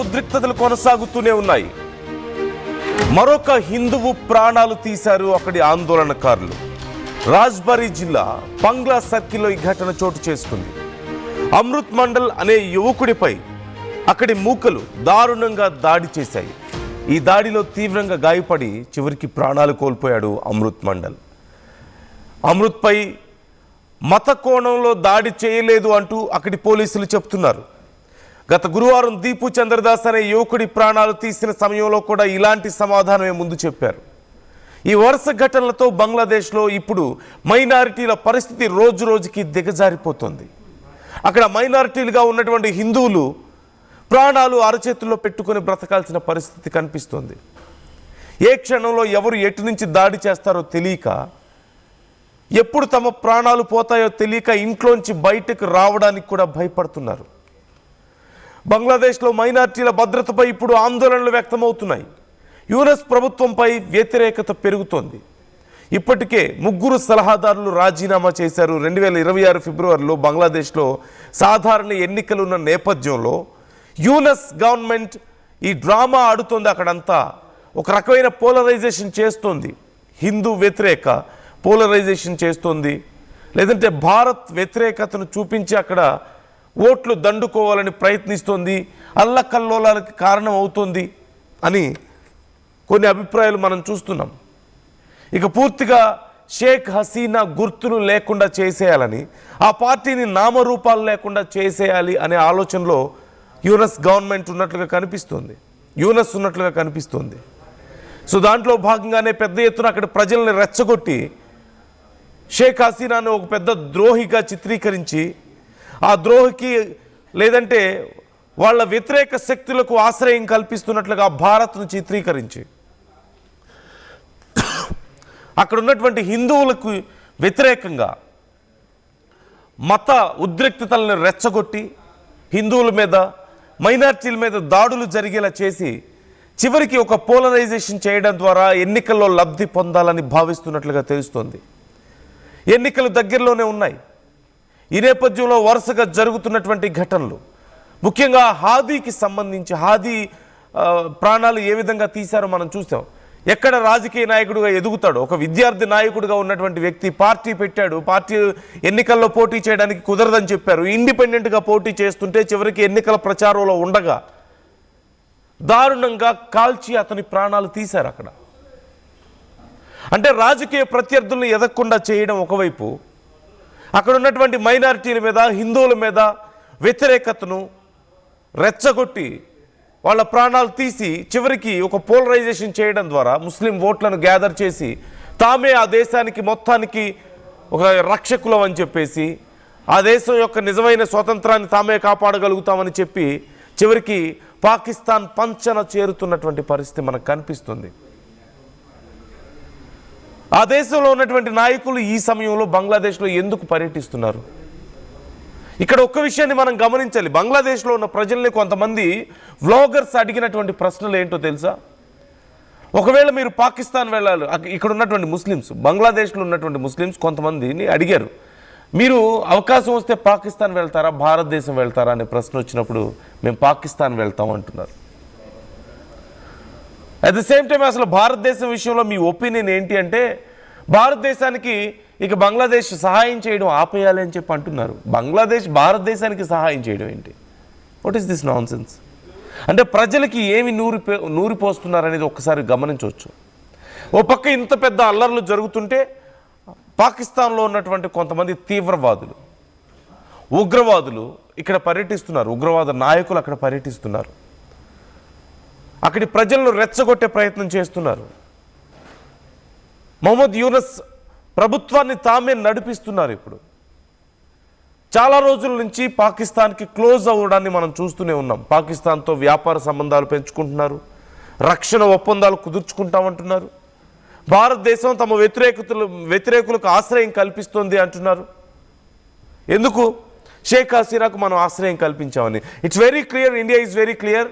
ఉద్రిక్తతలు కొనసాగుతూనే ఉన్నాయి. మరొక హిందువు ప్రాణాలు తీశారు అక్కడి ఆందోళనకారులు. రాజ్బరీ జిల్లా పంగ్లా సర్కిల్లో ఈ ఘటన చోటు చేసుకుంది. అమృత్ మండల్ అనే యువకుడిపై అక్కడి మూకలు దారుణంగా దాడి చేశాయి. ఈ దాడిలో తీవ్రంగా గాయపడి చివరికి ప్రాణాలు కోల్పోయాడు అమృత్ మండల్. అమృత్పై మత కోణంలో దాడి చేయలేదు అంటూ అక్కడి పోలీసులు చెప్తున్నారు. గత గురువారం దీపు చంద్రదాస్ అనే యువకుడి ప్రాణాలు తీసిన సమయంలో కూడా ఇలాంటి సమాధానమే ముందు చెప్పారు. ఈ వరుస ఘటనలతో బంగ్లాదేశ్లో ఇప్పుడు మైనారిటీల పరిస్థితి రోజు రోజుకి దిగజారిపోతుంది. అక్కడ మైనారిటీలుగా ఉన్నటువంటి హిందువులు ప్రాణాలు అరచేతుల్లో పెట్టుకొని బ్రతకాల్సిన పరిస్థితి కనిపిస్తుంది. ఏ క్షణంలో ఎవరు ఎటు నుంచి దాడి చేస్తారో తెలియక, ఎప్పుడు తమ ప్రాణాలు పోతాయో తెలియక ఇంట్లోంచి బయటకు రావడానికి కూడా భయపడుతున్నారు. బంగ్లాదేశ్లో మైనారిటీల భద్రతపై ఇప్పుడు ఆందోళనలు వ్యక్తమవుతున్నాయి. యూనస్ ప్రభుత్వంపై వ్యతిరేకత పెరుగుతోంది. ఇప్పటికే 3 సలహాదారులు రాజీనామా చేశారు. 2026 ఫిబ్రవరిలో బంగ్లాదేశ్లో సాధారణ ఎన్నికలు ఉన్న నేపథ్యంలో యూనస్ గవర్నమెంట్ ఈ డ్రామా ఆడుతోంది. అక్కడంతా ఒక రకమైన పోలరైజేషన్ చేస్తోంది. హిందూ వ్యతిరేక పోలరైజేషన్ చేస్తోంది. లేదంటే భారత్ వ్యతిరేకతను చూపించి అక్కడ ఓట్లు దండుకోవాలని ప్రయత్నిస్తోంది. అల్లకల్లోలాలకు కారణం అవుతోంది అని కొన్ని అభిప్రాయాలు మనం చూస్తున్నాం. ఇక పూర్తిగా షేక్ హసీనా గుర్తులు లేకుండా చేసేయాలని, ఆ పార్టీని నామరూపాలు లేకుండా చేసేయాలి అనే ఆలోచనలో యూనస్ గవర్నమెంట్ ఉన్నట్లుగా కనిపిస్తుంది. యూనస్ ఉన్నట్లుగా కనిపిస్తుంది. సో దాంట్లో భాగంగానే పెద్ద ఎత్తున అక్కడ ప్రజల్ని రెచ్చగొట్టి షేక్ హసీనాను ఒక పెద్ద ద్రోహిగా చిత్రీకరించి, ఆ ద్రోహికి లేదంటే వాళ్ళ వ్యతిరేక శక్తులకు ఆశ్రయం కల్పిస్తున్నట్లుగా భారత్ను చిత్రీకరించి అక్కడ ఉన్నటువంటి హిందువులకు వ్యతిరేకంగా మత ఉద్రిక్తతలను రెచ్చగొట్టి హిందువుల మీద, మైనారిటీల మీద దాడులు జరిగేలా చేసి చివరికి ఒక పోలరైజేషన్ చేయడం ద్వారా ఎన్నికల్లో లబ్ధి పొందాలని భావిస్తున్నట్లుగా తెలుస్తోంది. ఎన్నికలు దగ్గరలోనే ఉన్నాయి. ఈ నేపథ్యంలో వరుసగా జరుగుతున్నటువంటి ఘటనలు, ముఖ్యంగా హాదీకి సంబంధించి, హాదీ ప్రాణాలు ఏ విధంగా తీశారో మనం చూసాం. ఎక్కడ రాజకీయ నాయకుడిగా ఎదుగుతాడో, ఒక విద్యార్థి నాయకుడిగా ఉన్నటువంటి వ్యక్తి పార్టీ పెట్టాడు. పార్టీ ఎన్నికల్లో పోటీ చేయడానికి కుదరదని చెప్పారు. ఇండిపెండెంట్గా పోటీ చేస్తుంటే చివరికి ఎన్నికల ప్రచారంలో ఉండగా దారుణంగా కాల్చి అతని ప్రాణాలు తీశారు అక్కడ. అంటే రాజకీయ ప్రత్యర్థులను ఎదగకుండా చేయడం ఒకవైపు, అక్కడ ఉన్నటువంటి మైనారిటీల మీద, హిందువుల మీద వ్యతిరేకతను రెచ్చగొట్టి వాళ్ళ ప్రాణాలు తీసి చివరికి ఒక పోలరైజేషన్ చేయడం ద్వారా ముస్లిం ఓట్లను గ్యాదర్ చేసి తామే ఆ దేశానికి మొత్తానికి ఒక రక్షకులం అని చెప్పేసి, ఆ దేశం యొక్క నిజమైన స్వాతంత్రాన్ని తామే కాపాడగలుగుతామని చెప్పి చివరికి పాకిస్తాన్ పంచన చేరుతున్నటువంటి పరిస్థితి మనకు కనిపిస్తుంది. ఆ దేశంలో ఉన్నటువంటి నాయకులు ఈ సమయంలో బంగ్లాదేశ్లో ఎందుకు పర్యటిస్తున్నారు? ఇక్కడ ఒక్క విషయాన్ని మనం గమనించాలి. బంగ్లాదేశ్లో ఉన్న ప్రజల్ని కొంతమంది వ్లాగర్స్ అడిగినటువంటి ప్రశ్నలు ఏంటో తెలుసా? ఒకవేళ మీరు పాకిస్తాన్ వెళ్ళాలి, ఇక్కడ ఉన్నటువంటి ముస్లిమ్స్, బంగ్లాదేశ్లో ఉన్నటువంటి ముస్లిమ్స్ కొంతమందిని అడిగారు, మీరు అవకాశం వస్తే పాకిస్తాన్ వెళ్తారా, భారతదేశం వెళ్తారా అనే ప్రశ్న వచ్చినప్పుడు మేము పాకిస్తాన్ వెళ్తాం అంటున్నారు. అట్ ద సేమ్ టైం అసలు భారతదేశం విషయంలో మీ ఒపీనియన్ ఏంటి అంటే, భారతదేశానికి ఇక బంగ్లాదేశ్ సహాయం చేయడం ఆపేయాలి అని చెప్పి అంటున్నారు. బంగ్లాదేశ్ భారతదేశానికి సహాయం చేయడం ఏంటి? What is this non sense? అంటే ప్రజలకి ఏమి నూరిపోస్తున్నారనేది ఒక్కసారి గమనించవచ్చు. ఓ పక్క ఇంత పెద్ద అల్లర్లు జరుగుతుంటే పాకిస్తాన్లో ఉన్నటువంటి కొంతమంది తీవ్రవాదులు, ఉగ్రవాదులు ఇక్కడ పర్యటిస్తున్నారు. ఉగ్రవాద నాయకులు అక్కడ పర్యటిస్తున్నారు. అక్కడి ప్రజలను రెచ్చగొట్టే ప్రయత్నం చేస్తున్నారు. మొహమ్మద్ యూనస్ ప్రభుత్వాన్ని తామే నడిపిస్తున్నారు. ఇప్పుడు చాలా రోజుల నుంచి పాకిస్తాన్కి క్లోజ్ అవ్వడాన్ని మనం చూస్తూనే ఉన్నాం. పాకిస్తాన్తో వ్యాపార సంబంధాలు పెంచుకుంటున్నారు, రక్షణ ఒప్పందాలు కుదుర్చుకుంటామంటున్నారు. భారతదేశం తమ వ్యతిరేకులకు ఆశ్రయం కల్పిస్తుంది అంటున్నారు. ఎందుకు? షేక్ హసీనాకు మనం ఆశ్రయం కల్పించామని. It's very clear, India is very clear.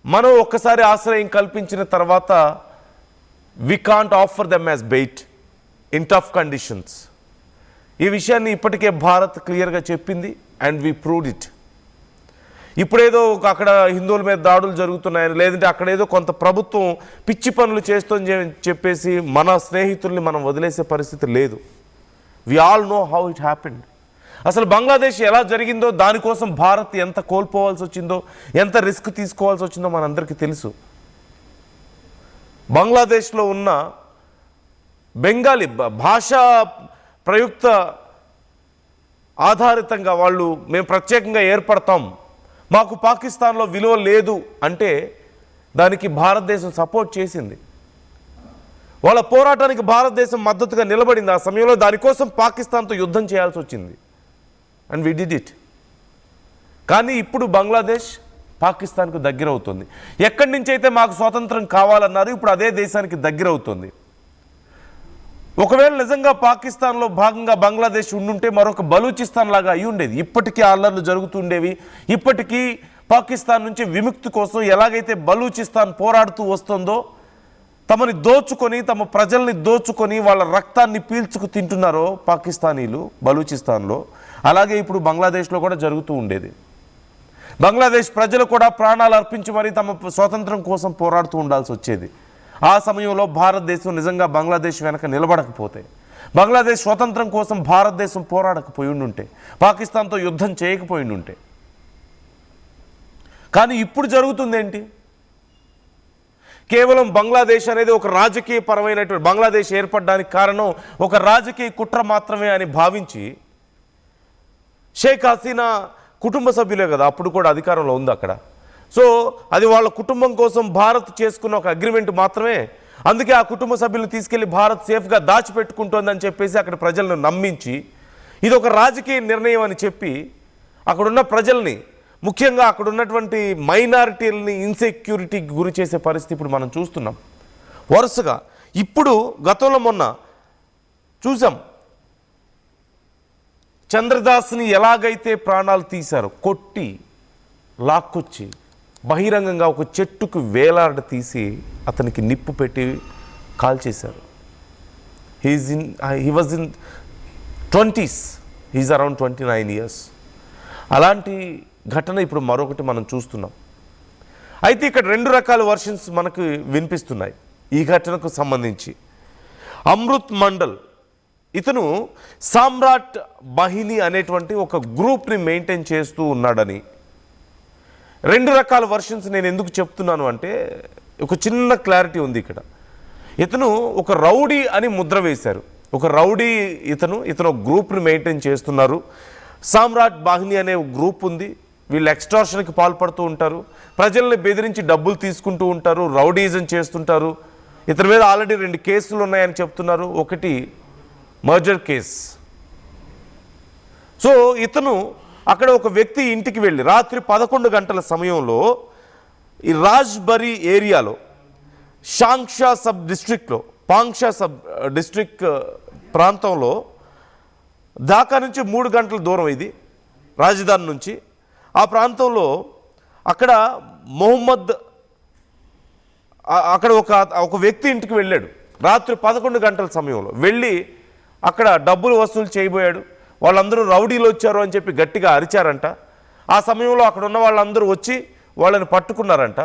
మనం ఒక్కసారి ఆశ్రయం కల్పించిన తర్వాత we can't offer them as bait in tough conditions. ఈ విషయాన్ని ఇప్పటికే భారత్ క్లియర్గా చెప్పింది, అండ్ we proved it. ఇప్పుడేదో అక్కడ హిందువుల మీద దాడులు జరుగుతున్నాయని, లేదంటే అక్కడేదో కొంత ప్రభుత్వం పిచ్చి పనులు చేస్తుందని చెప్పేసి మన స్నేహితుల్ని మనం వదిలేసే పరిస్థితి లేదు. We all know how it happened. అసలు బంగ్లాదేశ్ ఎలా జరిగిందో, దానికోసం భారత్ ఎంత కోల్పోవాల్సి వచ్చిందో, ఎంత రిస్క్ తీసుకోవాల్సి వచ్చిందో మనందరికీ తెలుసు. బంగ్లాదేశ్లో ఉన్న బెంగాలీ భాషా ప్రయుక్త ఆధారితంగా వాళ్ళు మేము ప్రత్యేకంగా ఏర్పడతాం, మాకు పాకిస్తాన్లో విలువ లేదు అంటే దానికి భారతదేశం సపోర్ట్ చేసింది. వాళ్ళ పోరాటానికి భారతదేశం మద్దతుగా నిలబడింది. ఆ సమయంలో దానికోసం పాకిస్తాన్తో యుద్ధం చేయాల్సి వచ్చింది. And we did it. కానీ ఇప్పుడు బంగ్లాదేశ్ పాకిస్తాన్కు దగ్గర అవుతుంది. ఎక్కడి నుంచి అయితే మాకు స్వాతంత్రం కావాలన్నారు, ఇప్పుడు అదే దేశానికి దగ్గర అవుతుంది. ఒకవేళ నిజంగా పాకిస్తాన్లో భాగంగా బంగ్లాదేశ్ ఉండుంటే మరొక బలూచిస్తాన్ లాగా అయి ఉండేది. ఇప్పటికీ అల్లర్లు జరుగుతుండేవి. ఇప్పటికీ పాకిస్తాన్ నుంచి విముక్తి కోసం ఎలాగైతే బలూచిస్తాన్ పోరాడుతూ వస్తుందో, తమని దోచుకొని, తమ ప్రజల్ని దోచుకొని వాళ్ళ రక్తాన్ని పీల్చుకు తింటున్నారో పాకిస్తానీలు బలూచిస్తాన్లో, అలాగే ఇప్పుడు బంగ్లాదేశ్లో కూడా జరుగుతూ ఉండేది. బంగ్లాదేశ్ ప్రజలు కూడా ప్రాణాలు అర్పించి మరీ తమ స్వాతంత్రం కోసం పోరాడుతూ ఉండాల్సి వచ్చేది. ఆ సమయంలో భారతదేశం నిజంగా బంగ్లాదేశ్ వెనక నిలబడకపోతే, బంగ్లాదేశ్ స్వతంత్రం కోసం భారతదేశం పోరాడకపోయి ఉండుంటే, పాకిస్తాన్తో యుద్ధం చేయకపోయి ఉండుంటే. కానీ ఇప్పుడు జరుగుతుంది ఏంటి? కేవలం బంగ్లాదేశ్ అనేది ఒక రాజకీయ పరమైనటువంటి, బంగ్లాదేశ్ ఏర్పడడానికి కారణం ఒక రాజకీయ కుట్ర మాత్రమే అని భావించి, షేక్ హసీనా కుటుంబ సభ్యులే కదా అప్పుడు కూడా అధికారంలో ఉంది అక్కడ. సో అది వాళ్ళ కుటుంబం కోసం భారత్ చేసుకున్న ఒక అగ్రిమెంట్ మాత్రమే. అందుకే ఆ కుటుంబ సభ్యులను తీసుకెళ్లి భారత్ సేఫ్గా దాచిపెట్టుకుంటోందని చెప్పేసి అక్కడ ప్రజలను నమ్మించి, ఇది ఒక రాజకీయ నిర్ణయం అని చెప్పి అక్కడున్న ప్రజల్ని, ముఖ్యంగా అక్కడ ఉన్నటువంటి మైనారిటీలని ఇన్సెక్యూరిటీకి గురి చేసే పరిస్థితి ఇప్పుడు మనం చూస్తున్నాం వరుసగా. ఇప్పుడు గతంలో మొన్న చూసాం, చంద్రదాస్ని ఎలాగైతే ప్రాణాలు తీశారో, కొట్టి లాక్కొచ్చి బహిరంగంగా ఒక చెట్టుకు వేలాడ తీసి అతనికి నిప్పు పెట్టి కాల్చేశారు. He was in 20s, he's around 29 years. అలాంటి ఘటన ఇప్పుడు మరొకటి మనం చూస్తున్నాం. అయితే ఇక్కడ రెండు రకాల వర్షన్స్ మనకు వినిపిస్తున్నాయి ఈ ఘటనకు సంబంధించి. అమృత్ మండల్ ఇతను సామ్రాట్ బహిని అనేటువంటి ఒక గ్రూప్ని మెయింటైన్ చేస్తూ ఉన్నాడని. రెండు రకాల వర్షన్స్ నేను ఎందుకు చెప్తున్నాను అంటే, ఒక చిన్న క్లారిటీ ఉంది ఇక్కడ. ఇతను ఒక రౌడీ అని ముద్ర వేశారు. ఒక రౌడీ ఇతను ఒక గ్రూప్ని మెయింటైన్ చేస్తున్నారు. సామ్రాట్ బాహిని అనే గ్రూప్ ఉంది. వీళ్ళు ఎక్స్టార్షన్కి పాల్పడుతూ ఉంటారు, ప్రజల్ని బెదిరించి డబ్బులు తీసుకుంటూ ఉంటారు, రౌడీజం చేస్తుంటారు. ఇతని మీద ఆల్రెడీ 2 కేసులు ఉన్నాయని చెప్తున్నారు. ఒకటి మర్డర్ కేస్. సో ఇతను అక్కడ ఒక వ్యక్తి ఇంటికి వెళ్ళి రాత్రి 11 గంటల సమయంలో ఈ రాజ్బరీ ఏరియాలో షాంక్షా సబ్ డిస్ట్రిక్ట్లో, పాంక్షా సబ్ డిస్ట్రిక్ట్ ప్రాంతంలో, ఢాకా నుంచి 3 గంటల దూరం ఇది రాజధాని నుంచి. ఆ ప్రాంతంలో అక్కడ మొహమ్మద్ అక్కడ ఒక వ్యక్తి ఇంటికి వెళ్ళాడు రాత్రి 11 గంటల సమయంలో. వెళ్ళి అక్కడ డబ్బులు వసూలు చేయబోయాడు. వాళ్ళందరూ రౌడీలు వచ్చారు అని చెప్పి గట్టిగా అరిచారంట. ఆ సమయంలో అక్కడ ఉన్న వాళ్ళందరూ వచ్చి వాళ్ళని పట్టుకున్నారంట.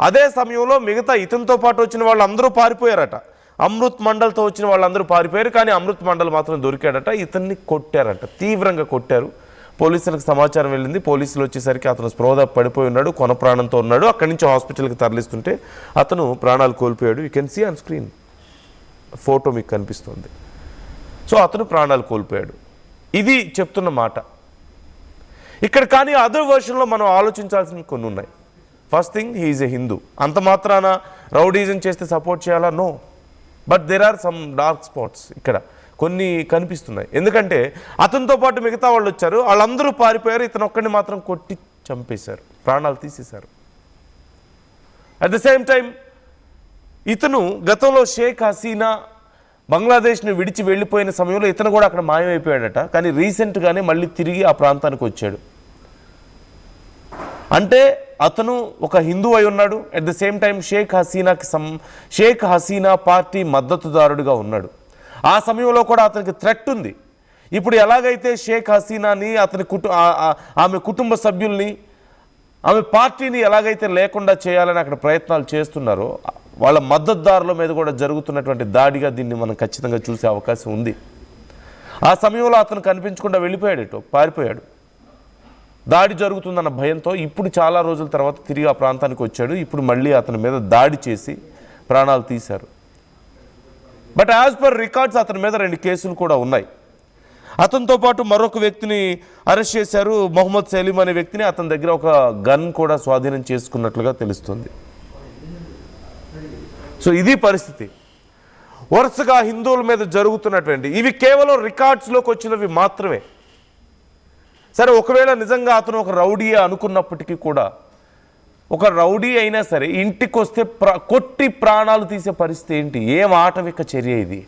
అదే సమయంలో మిగతా ఇతనితో పాటు వచ్చిన వాళ్ళందరూ పారిపోయారట. అమృత్ మండల్తో వచ్చిన వాళ్ళందరూ పారిపోయారు, కానీ అమృత్ మండల్ మాత్రం దొరికాడట. ఇతన్ని కొట్టారంట, తీవ్రంగా కొట్టారు. పోలీసులకు సమాచారం వెళ్ళింది. పోలీసులు వచ్చేసరికి అతను స్పృహ పడిపోయి ఉన్నాడు, కొన ప్రాణంతో ఉన్నాడు. అక్కడి నుంచి హాస్పిటల్కి తరలిస్తుంటే అతను ప్రాణాలు కోల్పోయాడు. You can see on screen photo మీకు కనిపిస్తుంది. సో అతను ప్రాణాలు కోల్పోయాడు. ఇది చెప్తున్న మాట ఇక్కడ. కానీ అదర్ వర్షన్లో మనం ఆలోచించాల్సినవి కొన్ని ఉన్నాయి. First thing, he is a Hindu. అంత మాత్రాన రౌడీజం చేస్తే సపోర్ట్ చేయాలా? No. But there are some dark spots ఇక్కడ కొన్ని కనిపిస్తున్నాయి. ఎందుకంటే అతనితో పాటు మిగతా వాళ్ళు వచ్చారు, వాళ్ళందరూ పారిపోయారు, ఇతను ఒక్కడిని మాత్రం కొట్టి చంపేశారు, ప్రాణాలు తీసేశారు. అట్ ద సేమ్ టైం ఇతను గతంలో షేక్ హసీనా బంగ్లాదేశ్ని విడిచి వెళ్ళిపోయిన సమయంలో ఇతను కూడా అక్కడ మాయమైపోయాడట. కానీ రీసెంట్గానే మళ్ళీ తిరిగి ఆ ప్రాంతానికి వచ్చాడు. అంటే అతను ఒక హిందూ అయి ఉన్నాడు. At the same time Sheikh Hasina party మద్దతుదారుడిగా ఉన్నాడు. ఆ సమయంలో కూడా అతనికి థ్రెట్ ఉంది. ఇప్పుడు ఎలాగైతే షేక్ హసీనాని, అతని ఆమె కుటుంబ సభ్యుల్ని ఆమె పార్టీని ఎలాగైతే లేకుండా చేయాలని అక్కడ ప్రయత్నాలు చేస్తున్నారో వాళ్ళ మద్దతుదారుల మీద కూడా జరుగుతున్నటువంటి దాడిగా దీన్ని మనం ఖచ్చితంగా చూసే అవకాశం ఉంది. ఆ సమయంలో అతను కనిపించకుండా వెళ్ళిపోయాడు, పారిపోయాడు. దాడి జరుగుతుందన్న భయంతో ఇప్పుడు చాలా రోజుల తర్వాత తిరిగి ఆ ప్రాంతానికి వచ్చాడు. ఇప్పుడు మళ్ళీ అతని మీద దాడి చేసి ప్రాణాలు తీశారు. బట్ యాజ్ పర్ రికార్డ్స్ అతని మీద 2 కేసులు కూడా ఉన్నాయి. అతనితో పాటు మరొక వ్యక్తిని అరెస్ట్ చేశారు, మొహమ్మద్ సలీం అనే వ్యక్తిని. అతని దగ్గర ఒక గన్ కూడా స్వాధీనం చేసుకున్నట్లుగా తెలుస్తుంది. సో ఇది పరిస్థితి. వరుసగా హిందువుల మీద జరుగుతున్నటువంటి ఇవి కేవలం రికార్డ్స్లోకి వచ్చినవి మాత్రమే. సరే, ఒకవేళ నిజంగా అతను ఒక రౌడీ అనుకున్నప్పటికీ కూడా, ఒక రౌడీ అయినా సరే ఇంటికి వస్తే కొట్టి ప్రాణాలు తీసే పరిస్థితి ఏంటి? ఏం ఆటవిక చర్య ఇది?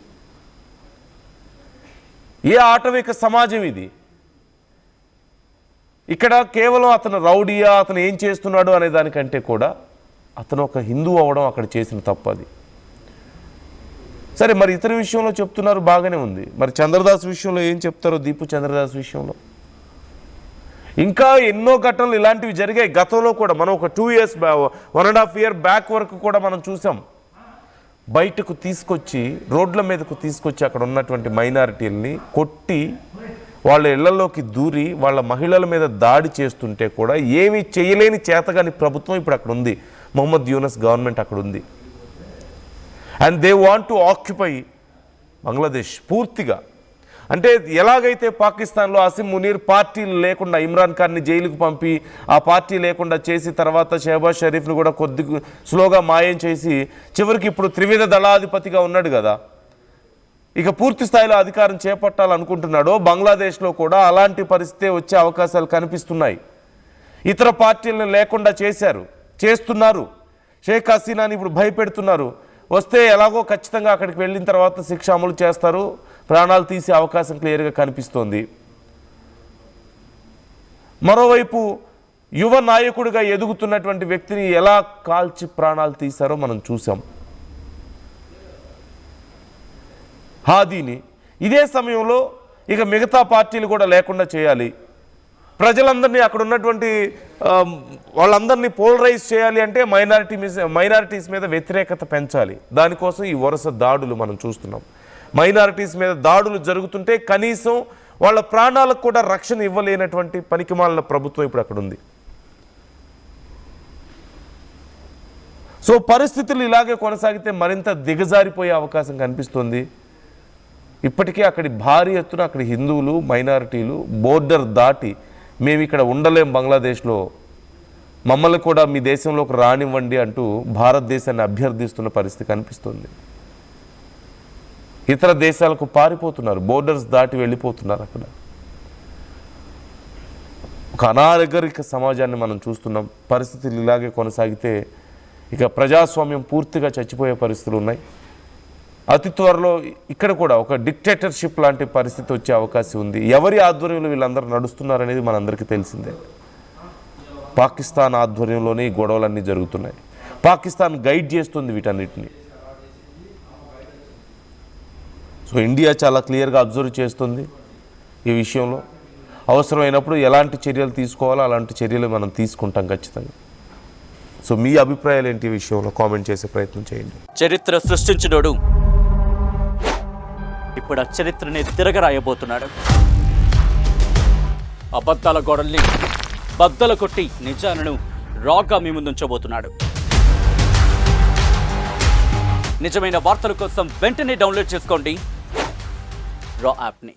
ఏ ఆటవిక సమాజం ఇది? ఇక్కడ కేవలం అతను రౌడీయా, అతను ఏం చేస్తున్నాడు అనే దానికంటే కూడా అతను ఒక హిందువు అవ్వడం అక్కడ చేసిన తప్పు అది. సరే, మరి ఇతర విషయంలో చెప్తున్నారు, బాగానే ఉంది. మరి చంద్రదాస్ విషయంలో ఏం చెప్తారో, దీపు చంద్రదాస్ విషయంలో ఇంకా ఎన్నో ఘటనలు ఇలాంటివి జరిగాయి. గతంలో కూడా మనం ఒక 2 years 1.5 year బ్యాక్ వరకు కూడా మనం చూసాం. బయటకు తీసుకొచ్చి, రోడ్ల మీదకు తీసుకొచ్చి అక్కడ ఉన్నటువంటి మైనారిటీల్ని కొట్టి వాళ్ళ ఇళ్లలోకి దూరి వాళ్ళ మహిళల మీద దాడి చేస్తుంటే కూడా ఏమీ చేయలేని చేతగాని ప్రభుత్వం ఇప్పుడు అక్కడ ఉంది. మొహమ్మద్ యూనస్ గవర్నమెంట్ అక్కడ ఉంది. And they want to occupy Bangladesh పూర్తిగా. అంటే ఎలాగైతే పాకిస్తాన్లో అసిమ్ మునీర్ పార్టీ లేకుండా ఇమ్రాన్ ఖాన్ని జైలుకు పంపి ఆ పార్టీ లేకుండా చేసి తర్వాత షెహబాజ్ షరీఫ్ను కూడా కొద్ది స్లోగా మాయం చేసి చివరికి ఇప్పుడు త్రివిధ దళాధిపతిగా ఉన్నాడు కదా, ఇక పూర్తి స్థాయిలో అధికారం చేపట్టాలనుకుంటున్నాడో, బంగ్లాదేశ్లో కూడా అలాంటి పరిస్థితే వచ్చే అవకాశాలు కనిపిస్తున్నాయి. ఇతర పార్టీలను లేకుండా చేస్తున్నారు. షేక్ హసీనాని ఇప్పుడు భయపెడుతున్నారు. వస్తే ఎలాగో ఖచ్చితంగా అక్కడికి వెళ్ళిన తర్వాత శిక్ష అమలు చేస్తారు, ప్రాణాలు తీసే అవకాశం క్లియర్గా కనిపిస్తోంది. మరోవైపు యువ నాయకుడిగా ఎదుగుతున్నటువంటి వ్యక్తిని ఎలా కాల్చి ప్రాణాలు తీశారో మనం చూసాం. హాదీని ఇదే సమయంలో ఇక మిగతా పార్టీలు కూడా లేకుండా చేయాలి, ప్రజలందరినీ అక్కడ ఉన్నటువంటి వాళ్ళందరినీ పోలరైజ్ చేయాలి అంటే మైనారిటీస్ మీద వ్యతిరేకత పెంచాలి. దానికోసం ఈ వరుస దాడులు మనం చూస్తున్నాం. మైనారిటీస్ మీద దాడులు జరుగుతుంటే కనీసం వాళ్ళ ప్రాణాలకు కూడా రక్షణ ఇవ్వలేనటువంటి పనికిమాలిన ప్రభుత్వం ఇప్పుడు అక్కడ ఉంది. సో పరిస్థితులు ఇలాగే కొనసాగితే మరింత దిగజారిపోయే అవకాశం కనిపిస్తుంది. ఇప్పటికే అక్కడి భారీ ఎత్తున అక్కడి హిందువులు, మైనారిటీలు బోర్డర్ దాటి మేము ఇక్కడ ఉండలేం, బంగ్లాదేశ్లో మమ్మల్ని కూడా మీ దేశంలోకి రానివ్వండి అంటూ భారతదేశాన్ని అభ్యర్థిస్తున్న పరిస్థితి కనిపిస్తుంది. ఇతర దేశాలకు పారిపోతున్నారు, బోర్డర్స్ దాటి వెళ్ళిపోతున్నారు. అక్కడ ఒక అనాగరిక సమాజాన్ని మనం చూస్తున్నాం. పరిస్థితులు ఇలాగే కొనసాగితే ఇక ప్రజాస్వామ్యం పూర్తిగా చచ్చిపోయే పరిస్థితులు ఉన్నాయి. అతి త్వరలో ఇక్కడ కూడా ఒక డిక్టేటర్షిప్ లాంటి పరిస్థితి వచ్చే అవకాశం ఉంది. ఎవరి ఆధ్వర్యంలో వీళ్ళందరూ నడుస్తున్నారనేది మనందరికీ తెలిసిందే. పాకిస్తాన్ ఆధ్వర్యంలోనే ఈ గొడవలన్నీ జరుగుతున్నాయి. పాకిస్తాన్ గైడ్ చేస్తుంది వీటన్నిటిని. సో ఇండియా చాలా క్లియర్గా అబ్జర్వ్ చేస్తుంది ఈ విషయంలో. అవసరమైనప్పుడు ఎలాంటి చర్యలు తీసుకోవాలో అలాంటి చర్యలు మనం తీసుకుంటాం ఖచ్చితంగా. సో మీ అభిప్రాయాలు ఏంటి ఈ విషయంలో కామెంట్ చేసే ప్రయత్నం చేయండి. చరిత్ర సృష్టించినోడు ఇప్పుడు ఆ చరిత్రని తిరగరాయబోతున్నాడు. అబద్ధాల గోడల్ని బద్దలు కొట్టి నిజాలను రాగా మీ ముందుంచబోతున్నాడు. నిజమైన వార్తల కోసం వెంటనే డౌన్లోడ్ చేసుకోండి రా యాప్ని.